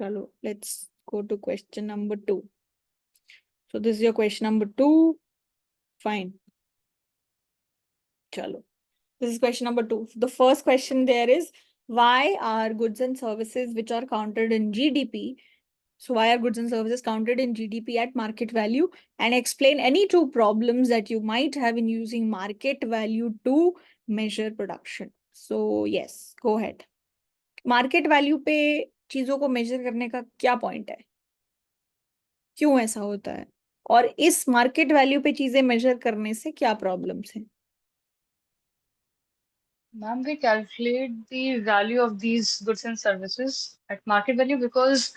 Chalo, let's go to question number 2. So this is your question number 2. Fine. Chalo. This is question number 2. The first question there is, why are goods and services which are counted in GDP? So why are goods and services counted in GDP at market value? And explain any two problems that you might have in using market value to measure production. So yes, go ahead. Market value पे चीजों को major करने का क्या point है, क्यों ऐसा होता है, और इस मार्केट वैल्यू पे चीजें मेजर करने से क्या प्रॉब्लम्स हैं? Ma'am, we calculate the value of these goods and services at market value because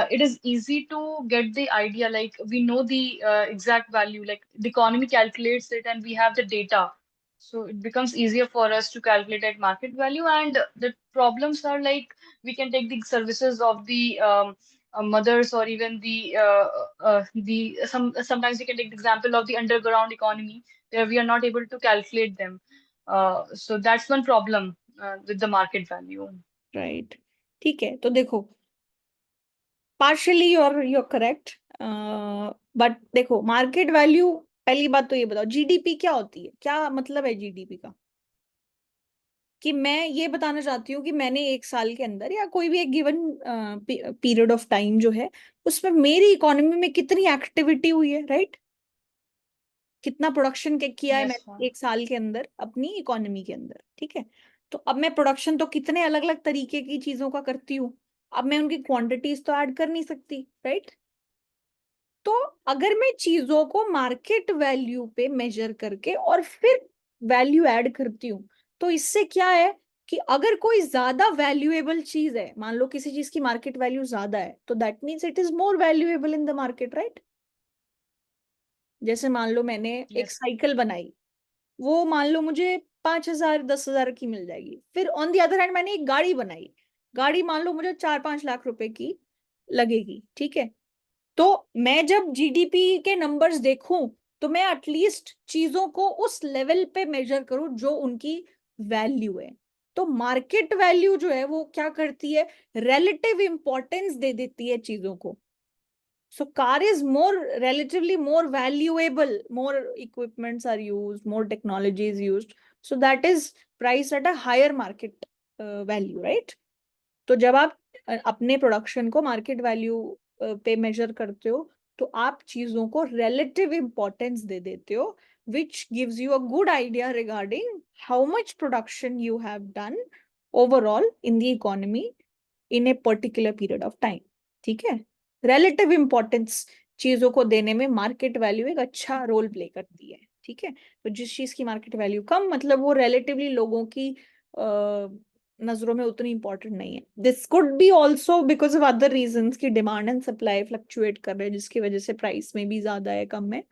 it is easy to get the idea. Like we know the exact value, like the economy calculates it, and we have the data. So it becomes easier for us to calculate at market value. And the problems are like we can take the services of the mothers or even the sometimes we can take the example of the underground economy where we are not able to calculate them. So that's one problem with the market value. Right, ठीक है, तो देखो, partially you're correct, but देखो market value, पहली बात तो ये बताओ जीडीपी क्या होती है, क्या मतलब है जीडीपी का? कि मैं ये बताना चाहती हूँ कि मैंने एक साल के अंदर या कोई भी एक गिवन पीरियड ऑफ टाइम जो है उसमें मेरी इकोनॉमी में कितनी एक्टिविटी हुई है, राइट? कितना प्रोडक्शन किया है Yes, मैंने ma'am. एक साल के अंदर अपनी इकोनॉमी के अंदर, ठीक है? तो अब मैं प्रोडक्शन तो कितने अलग अलग तरीके की चीजों का करती हूँ, अब मैं उनकी क्वांटिटीज तो ऐड कर नहीं सकती, राइट? तो अगर मैं चीजों को मार्केट वैल्यू पे मेजर करके और फिर वैल्यू ऐड करती हूँ, तो इससे क्या है कि अगर कोई ज्यादा वैल्यूएबल चीज है, मान लो किसी चीज की मार्केट वैल्यू ज्यादा है, तो that means it is more valuable in the market, right? जैसे मान लो मैंने एक Yes. साइकिल बनाई, वो मान लो मुझे 5,000 10,000 की मिल जाएगी। फिर ऑन दी अदर हैंड मैंने एक गाड़ी बनाई, गाड़ी मान लो मुझे 4-5 लाख रुपए की लगेगी, ठीक है? तो मैं जब जीडीपी के नंबर्स देखूं, तो मैं एटलीस्ट चीजों को उस लेवल पे मेजर करूं जो उनकी वैल्यू है। तो मार्केट वैल्यू जो है वो क्या करती है, रिलेटिव इंपॉर्टेंस दे देती है चीजों को। So car is more relatively more valuable, more equipments are used, more technology is used. So that is priced at a higher market value, right? तो जब आप अपने प्रोडक्शन को मार्केट वैल्यू पे मेजर करते हो, तो आप चीजों को relative importance दे देते हो, which gives you a good idea regarding how much production you have done overall in the economy in a particular period of time, ठीक है? रिलेटिव इंपॉर्टेंस चीजों को देने में मार्केट वैल्यू एक अच्छा रोल प्ले करती है, ठीक है? तो जिस चीज की मार्केट वैल्यू कम, मतलब वो रिलेटिवली लोगों की नजरों में उतनी इंपॉर्टेंट नहीं है। This could be also because of other reasons की डिमांड एंड सप्लाई फ्लक्चुएट कर रहे हैं, जिसकी वजह से प्राइस में भी ज्यादा है कम है,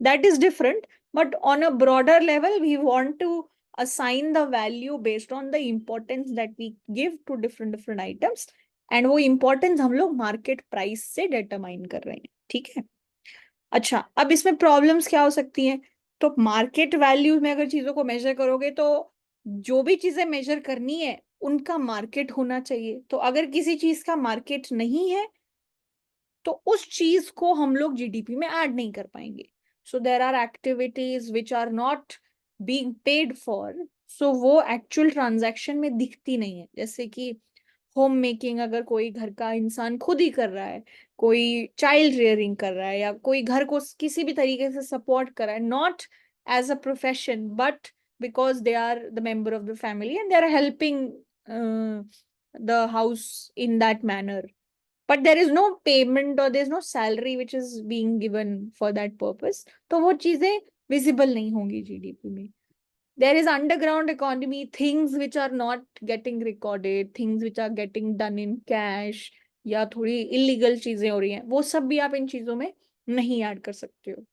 that is different. But on a broader level, we want to assign the value based on the importance that we give to different items, and वो importance हम लोग market price से determine कर रहे हैं, ठीक है? अच्छा, अब इसमें प्रॉब्लम्स क्या हो सकती हैं? तो मार्केट वैल्यू में अगर चीजों को मेजर करोगे, तो जो भी चीजें मेजर करनी है उनका मार्केट होना चाहिए। तो अगर किसी चीज का मार्केट नहीं है, तो उस चीज को हम लोग जीडीपी में ऐड नहीं कर पाएंगे। So there are activities which are not being paid for, so वो एक्चुअल ट्रांजैक्शन में दिखती नहीं है। जैसे कि होम मेकिंग, अगर कोई घर का इंसान खुद ही कर रहा है, कोई चाइल्ड रियरिंग कर रहा है, या कोई घर को किसी भी तरीके से सपोर्ट कर रहा है, not as a profession but because they are the member of the family and they are helping the house in that manner, but there is no payment or there is no salary which is being given for that purpose, तो वो चीजें visible नहीं होंगी GDP में। there is underground economy, things which are not getting recorded, things which are getting done in cash, या थोड़ी illegal चीजें हो रही हैं, वो सब भी आप इन चीजों में नहीं ऐड कर सकते हो।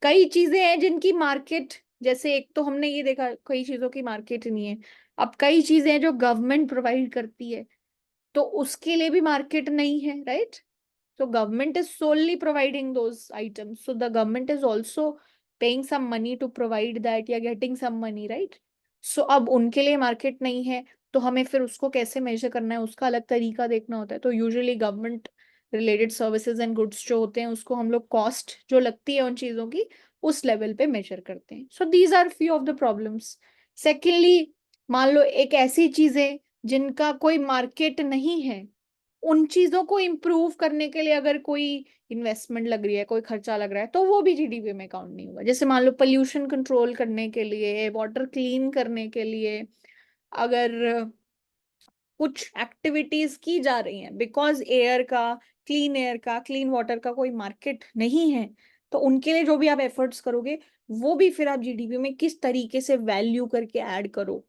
कई चीजें हैं जिनकी मार्केट, जैसे एक तो हमने ये देखा कई चीजों की मार्केट नहीं है। अब कई चीजें हैं जो गवर्नमेंट प्रोवाइड करती है, तो उसके लिए भी मार्केट नहीं है, right? So government is solely providing those items. So the government is also paying some money to provide that, या getting some money, right? So अब उनके लिए मार्केट नहीं है, तो हमें फिर उसको कैसे मेजर करना है, उसका अलग तरीका देखना होता है। तो usually government related services and goods जो होते हैं उसको हम लोग कॉस्ट जो लगती है उन चीजों की उस लेवल पे मेजर करते हैं। So these are few of the problems. Secondly, मान लो एक ऐसी चीजें जिनका कोई मार्केट नहीं है, उन चीजों को इम्प्रूव करने के लिए अगर कोई इन्वेस्टमेंट लग रही है, कोई खर्चा लग रहा है, तो वो भी जीडीपी में काउंट नहीं होगा। जैसे मान लो पोल्यूशन कंट्रोल करने के लिए, वाटर क्लीन करने के लिए अगर कुछ एक्टिविटीज की जा रही हैं, बिकॉज एयर का क्लीन वाटर का कोई मार्केट नहीं है, तो उनके लिए जो भी आप एफर्ट्स करोगे वो भी फिर आप जीडीपी में किस तरीके से वैल्यू करके ऐड करो,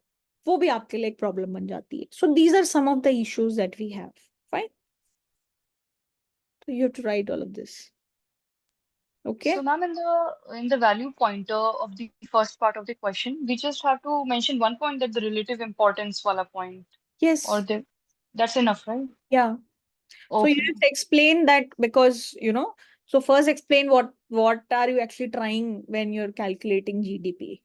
वो भी आपके लिए एक प्रॉब्लम बन जाती है। So these are some of the issues that we have. Fine, so you have to write all of this. So, Okay? ma'am, in the value pointer of the first part of the question, we just have to mention one point, that the relative importance wala point, or Yes. the that's enough, right? Yeah. So you Okay, just explain that because, so first explain what are you actually trying when you're calculating GDP.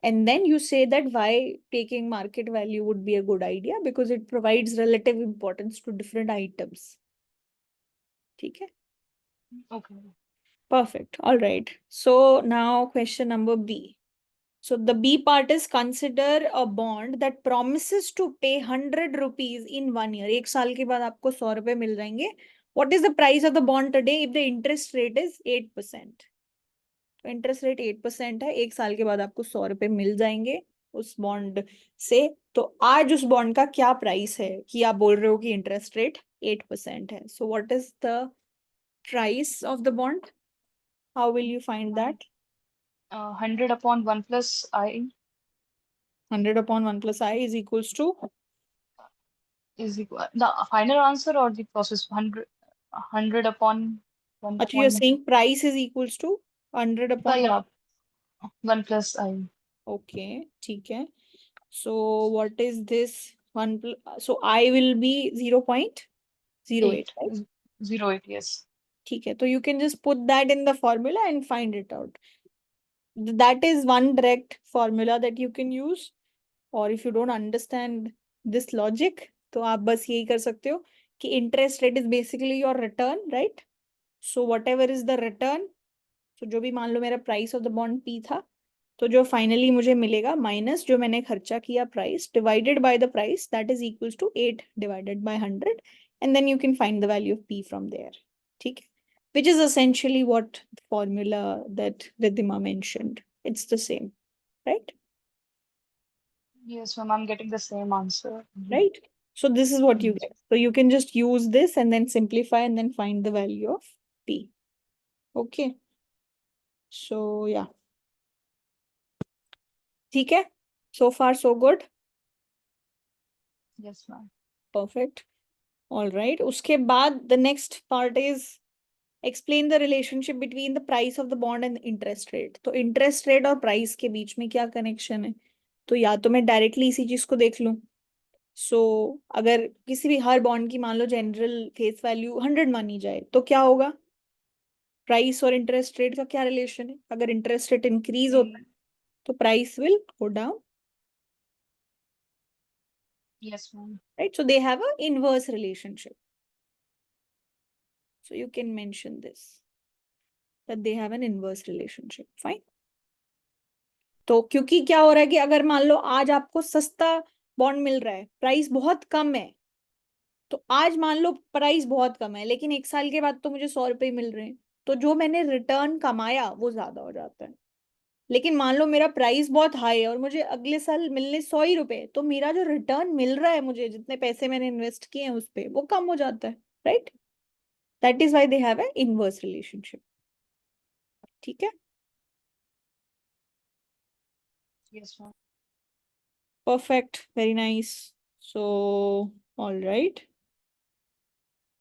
And then you say that why taking market value would be a good idea because it provides relative importance to different items. Okay? okay. Perfect. All right. So now question number B. So the B part is consider a bond that promises to pay 100 rupees in 1 year. एक साल के बाद आपको 100 रुपए मिल जाएंगे. What is the price of the bond today if the interest rate is 8%? तो interest rate 8% है, एक साल के बाद आपको 100 रुपए मिल जाएंगे उस बॉन्ड से। तो आज उस बॉन्ड का क्या प्राइस है कि आप बोल रहे हो कि इंटरेस्ट रेट 8% है। So what is the price of the bond? How will you find Ma'am, that? 100 upon 1 plus I 100/1 + I is equals to, is equal the final answer, or the process 100 upon 1 अच्छा, you're point, saying price is equals to 100 upon, yeah, 1 plus I. okay, ठीक है। So what is this? So I will be 0.08, 8, right? 08, yes. ठीक है, तो you can just put that in the formula and find it out. That is one direct formula that you can use. और if you don't understand this logic, तो आप बस यही कर सकते हो कि interest rate is basically your return, right? So whatever is the return, तो जो भी मान लो मेरा price of the bond P था, तो जो फाइनली मुझे मिलेगा माइनस जो मैंने खर्चा किया price divided by the price, that is equals to 8 divided by 100, and then you can find the value of P from there. ठीक है, which is essentially what the formula that Ridhima mentioned. It's the same, right? Yes, ma'am, I'm getting the same answer. Right? So this is what you Yes. get. So you can just use this and then simplify and then find the value of P. Okay. So yeah. ठीक है, so far so good. Yes, ma'am. Perfect. All right. उसके बाद the next part is explain the relationship between the price of the bond and interest rate. तो interest rate और price के बीच में क्या connection है? तो या तो मैं डायरेक्टली इसी चीज को देख लूं। सो अगर किसी भी हर बॉन्ड की मान लो जनरल फेस वैल्यू 100 मानी जाए तो क्या होगा? प्राइस और इंटरेस्ट रेट का क्या रिलेशन है? अगर इंटरेस्ट रेट इंक्रीज होता है Mm, तो price will go down, yes, ma'am. Right? So they have a inverse relationship, so you can mention this that they have an inverse relationship. Fine. तो क्योंकि क्या हो रहा है कि अगर मान लो आज आपको सस्ता बॉन्ड मिल रहा है, प्राइस बहुत कम है, तो आज मान लो प्राइस बहुत कम है लेकिन एक साल के बाद तो मुझे 100 रुपए मिल रहे हैं, तो जो मैंने रिटर्न कमाया वो ज्यादा हो जाता है। लेकिन मान लो मेरा प्राइस बहुत हाई है और मुझे अगले साल मिलने 100 ही रुपए, तो मेरा जो रिटर्न मिल रहा है मुझे, जितने पैसे मैंने इन्वेस्ट किए हैं उस पे, वो कम हो जाता है, right? That is why they have a inverse relationship. ठीक है, Yes, ma'am. Perfect, very nice. So all right,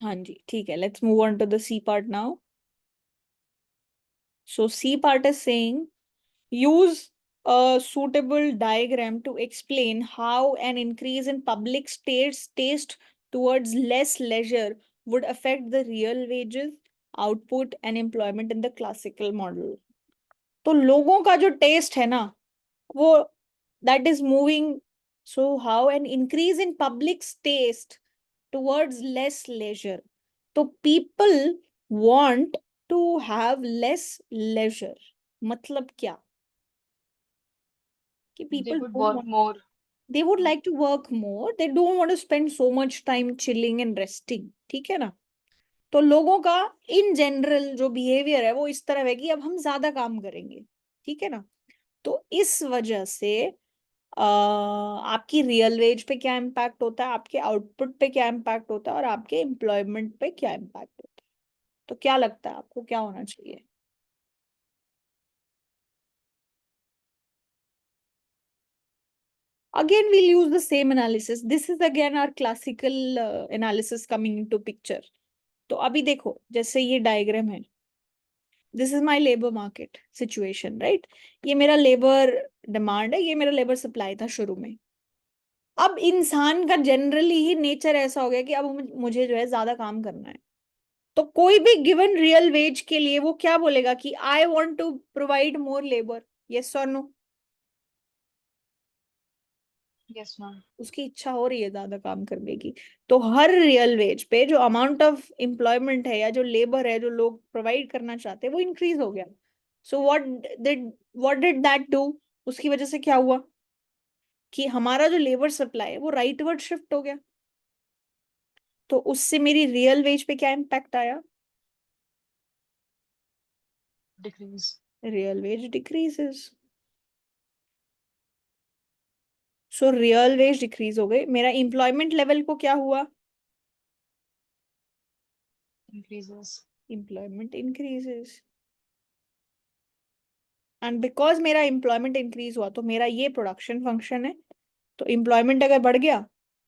हाँ जी ठीक है, let's move on to the C part now. So C part is saying use a suitable diagram to explain how an increase in public taste towards less leisure would affect the real wages, output and employment in the classical model. तो लोगों का जो test है ना, वो that is moving So how an increase in public's taste towards less leisure. तो people want to have less leisure. मतलब क्या? कि They people could don't work want, more. they would like to work more, they don't want to spend so much time chilling and resting. ठीक है ना? तो लोगों का इन जनरल जो बिहेवियर है वो इस तरह है कि अब हम ज्यादा काम करेंगे। ठीक है ना? तो इस वजह से आपकी रियल वेज पे क्या इम्पैक्ट होता है, आपके आउटपुट पे क्या इम्पैक्ट होता है, और आपके एम्प्लॉयमेंट पे क्या इम्पैक्ट होता है। तो क्या लगता है आपको क्या होना चाहिए? Again we'll use the same analysis. This is again our classical analysis coming into picture. तो अभी देखो जैसे ये डायग्राम है, this is my labour market situation, right? ये मेरा लेबर डिमांड है, ये मेरा लेबर सप्लाई था शुरू में। अब इंसान का जनरली ही नेचर ऐसा हो गया कि अब मुझे जो है ज्यादा काम करना है। तो कोई भी गिवन रियल वेज के लिए वो क्या बोलेगा कि I want to provide more labour. Yes और नो? Yes, ma'am. उसकी इच्छा हो रही है ज्यादा काम करने की। तो हर रियल वेज पे जो अमाउंट ऑफ एम्प्लॉयमेंट है या जो लेबर है जो लोग प्रोवाइड करना चाहते हैं वो इंक्रीज हो गया। So what did that do? उसकी वजह से क्या हुआ कि हमारा जो लेबर सप्लाई है वो राइटवर्ड शिफ्ट हो गया। तो उससे मेरी रियल वेज पे क्या इम्पैक्ट आया? Decrease. Real veg decreases. So real veg decrease हो गई, मेरा एम्प्लॉयमेंट लेवल को क्या हुआ? Increases. Employment increases. And because मेरा एम्प्लॉयमेंट इंक्रीज हुआ तो मेरा ये प्रोडक्शन फंक्शन है। तो एम्प्लॉयमेंट अगर बढ़ गया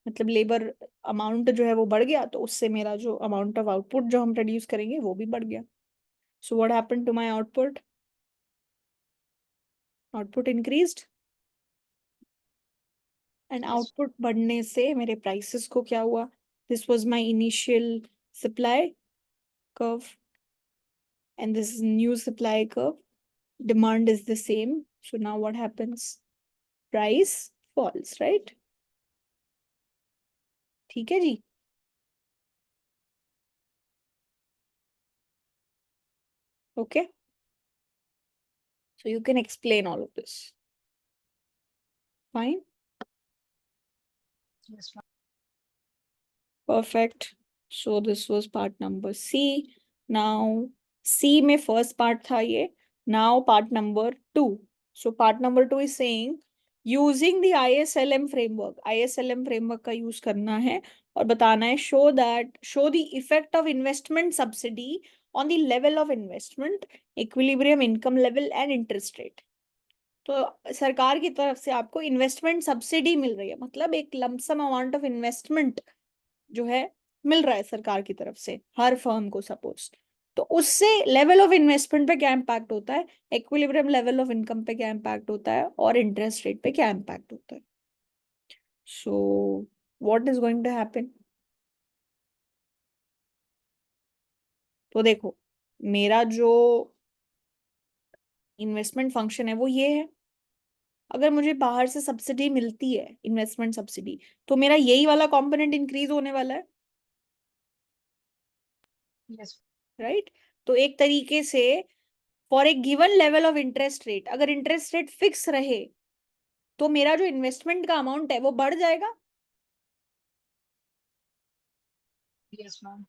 मतलब लेबर अमाउंट जो है वो बढ़ गया, तो उससे मेरा जो अमाउंट ऑफ आउटपुट जो हम प्रोड्यूस करेंगे वो भी बढ़ गया। So what happened to my output? Output increased. And Yes. आउटपुट बढ़ने से मेरे प्राइसेस को क्या हुआ? This was my initial supply curve and this is new supply curve. Demand is the same. So now what happens? Price falls, right? ठीक है जी? Okay. So you can explain all of this. Fine. Yes, ma'am. Perfect. So this was part number C. Now C में first part था ये. Now part number 2. So part number 2 is saying using the ISLM framework. ISLM framework का use करना है और बताना है show the effect of investment subsidy on the level of investment, equilibrium income level and interest rate. तो सरकार की तरफ से आपको इन्वेस्टमेंट सब्सिडी मिल रही है, मतलब एक लमसम अमाउंट ऑफ इन्वेस्टमेंट जो है मिल रहा है सरकार की तरफ से हर फर्म को सपोज। तो उससे लेवल ऑफ इन्वेस्टमेंट पे क्या इम्पैक्ट होता है, इक्विलिब्रियम लेवल ऑफ इनकम पे क्या इम्पैक्ट होता है, और इंटरेस्ट रेट पे क्या इम्पैक्ट होता है। So what is going to happen? तो देखो मेरा जो इन्वेस्टमेंट फंक्शन है वो ये है। अगर मुझे बाहर से सब्सिडी मिलती है इन्वेस्टमेंट सब्सिडी, तो मेरा यही वाला कंपोनेंट इंक्रीज होने वाला है, Yes. राइट? तो एक तरीके से for a given level of interest rate, अगर इंटरेस्ट रेट फिक्स रहे तो मेरा जो इन्वेस्टमेंट का अमाउंट है वो बढ़ जाएगा। Yes, ma'am.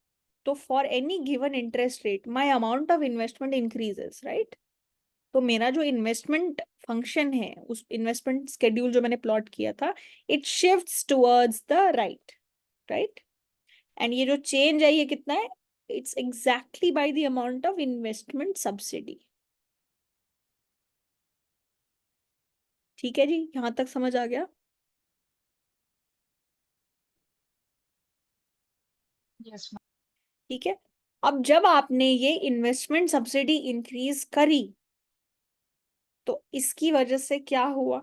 तो for any given interest rate my amount of investment increases, right? तो मेरा जो इन्वेस्टमेंट फंक्शन है, उस इन्वेस्टमेंट स्केड्यूल जो मैंने प्लॉट किया था, it shifts towards the right, right? And ये जो चेंज है ये कितना है? It's exactly by the amount of investment subsidy. ठीक है जी, यहां तक समझ आ गया? Yes, ma'am. ठीक है। अब जब आपने ये इन्वेस्टमेंट सब्सिडी इंक्रीज करी तो इसकी वजह से क्या हुआ?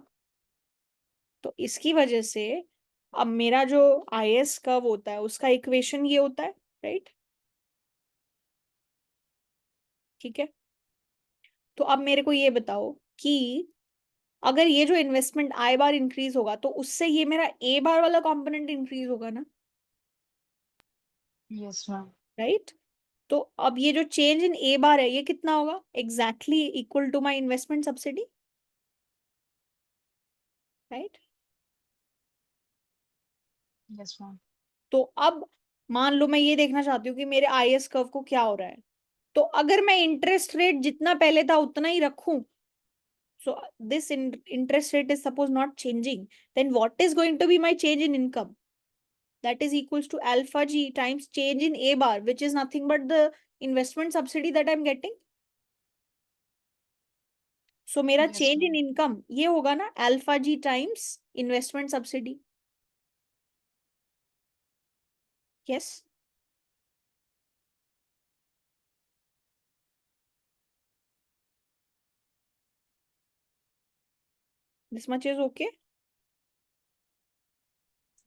तो इसकी वजह से अब मेरा जो आईएस कर्व होता है उसका इक्वेशन ये होता है, राइट? ठीक है। तो अब मेरे को ये बताओ कि अगर ये जो इन्वेस्टमेंट आई बार इंक्रीज होगा तो उससे ये मेरा ए बार वाला कंपोनेंट इंक्रीज होगा ना, Yes, ma'am. राइट? तो अब ये जो चेंज इन ए बार है ये कितना होगा? Exactly equal to my investment subsidy, right? Yes, ma'am. तो अब मान लो मैं ये देखना चाहती हूँ कि मेरे आईएस कर्व को क्या हो रहा है, तो अगर मैं इंटरेस्ट रेट जितना पहले था उतना ही रखूं, so this interest rate is suppose not changing, then what is going to be my change in income? That is equals to alpha g times change in a bar, which is nothing but the investment subsidy that I'm getting. So मेरा Yes, change in ma'am. income ये होगा ना alpha g times investment subsidy. Yes, this much is okay.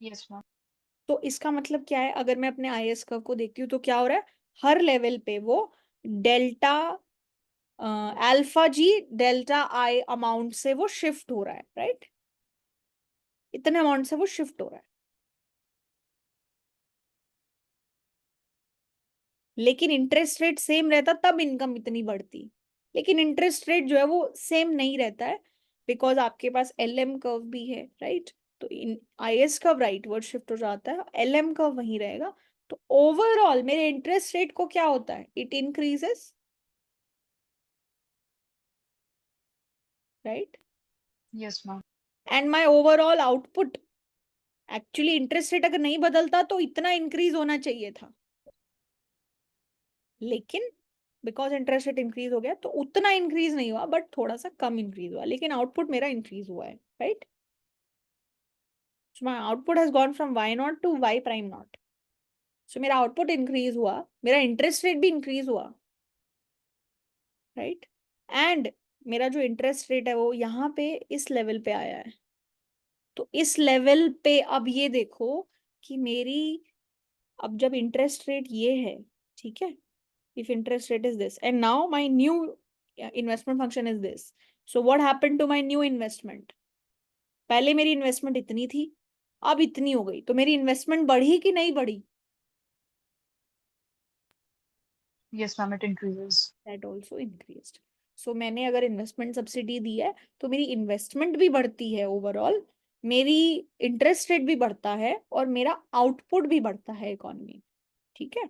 Yes, ma'am. तो इसका मतलब क्या है, अगर मैं अपने आईएस कर्व को देखती हूँ तो क्या हो रहा है, हर लेवल पे वो delta alpha G delta I amount से वो शिफ्ट हो रहा है, राइट? इतने अमाउंट से वो शिफ्ट हो रहा है, लेकिन इंटरेस्ट रेट सेम रहता तब इनकम इतनी बढ़ती, लेकिन इंटरेस्ट रेट जो है वो सेम नहीं रहता है, बिकॉज आपके पास एलएम कर्व भी है, राइट? तो इन आईएस कर्व राइटवर्ड शिफ्ट हो जाता है, एलएम कर्व वहीं रहेगा, तो ओवरऑल मेरे इंटरेस्ट रेट को क्या होता है, it increases, right? Yes, ma'am. And my overall output, actually interest rate अगर नहीं बदलता तो इतना इंक्रीज होना चाहिए था, लेकिन बिकॉज इंटरेस्ट रेट इंक्रीज हो गया तो उतना इंक्रीज नहीं हुआ, बट थोड़ा सा कम इंक्रीज हुआ, लेकिन आउटपुट मेरा इंक्रीज हुआ है, right? So my output has gone from Y naught to Y prime naught, so मेरा आउटपुट इंक्रीज हुआ, मेरा इंटरेस्ट रेट भी इंक्रीज हुआ, राइट? एंड मेरा जो इंटरेस्ट रेट है वो यहाँ पे इस लेवल पे आया है, तो इस लेवल पे अब ये देखो कि मेरी, अब जब इंटरेस्ट रेट ये है, ठीक है, if interest rate is this and now my new investment function is this, so what happened to my new investment? पहले मेरी इन्वेस्टमेंट इतनी थी, अब इतनी हो गई, तो मेरी इन्वेस्टमेंट बढ़ी कि नहीं बढ़ी? Yes, ma'am. It increases. That also increased. So मैंने अगर इन्वेस्टमेंट सब्सिडी दी है तो मेरी इन्वेस्टमेंट भी बढ़ती है ओवरऑल, मेरी इंटरेस्ट रेट भी बढ़ता है और मेरा आउटपुट भी बढ़ता है इकोनॉमी, ठीक है?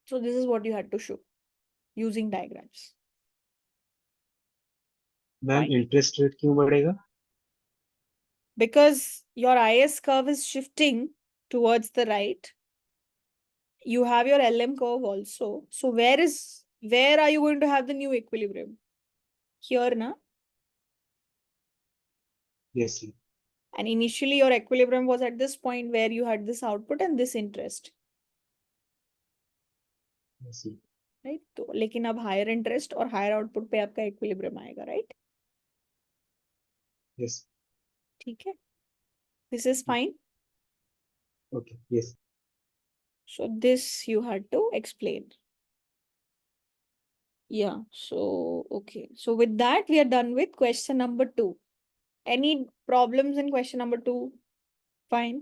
So this is what you had to show using diagrams. Ma'am interest rate क्यों बढ़ेगा? Because your IS curve is shifting towards the right. You have your LM curve also. So where are you going to have the new equilibrium? Here, na? Yes, sir. And initially your equilibrium was at this point where you had this output and this interest, Yes, sir. right? तो लेकिन अब higher interest और higher output पे आपका equilibrium आएगा, right? Yes. ठीक है? This is fine. Okay. Yes. So this you had to explain. Yeah, so okay. So with that, we are done with question number 2. Any problems in question number 2? Fine.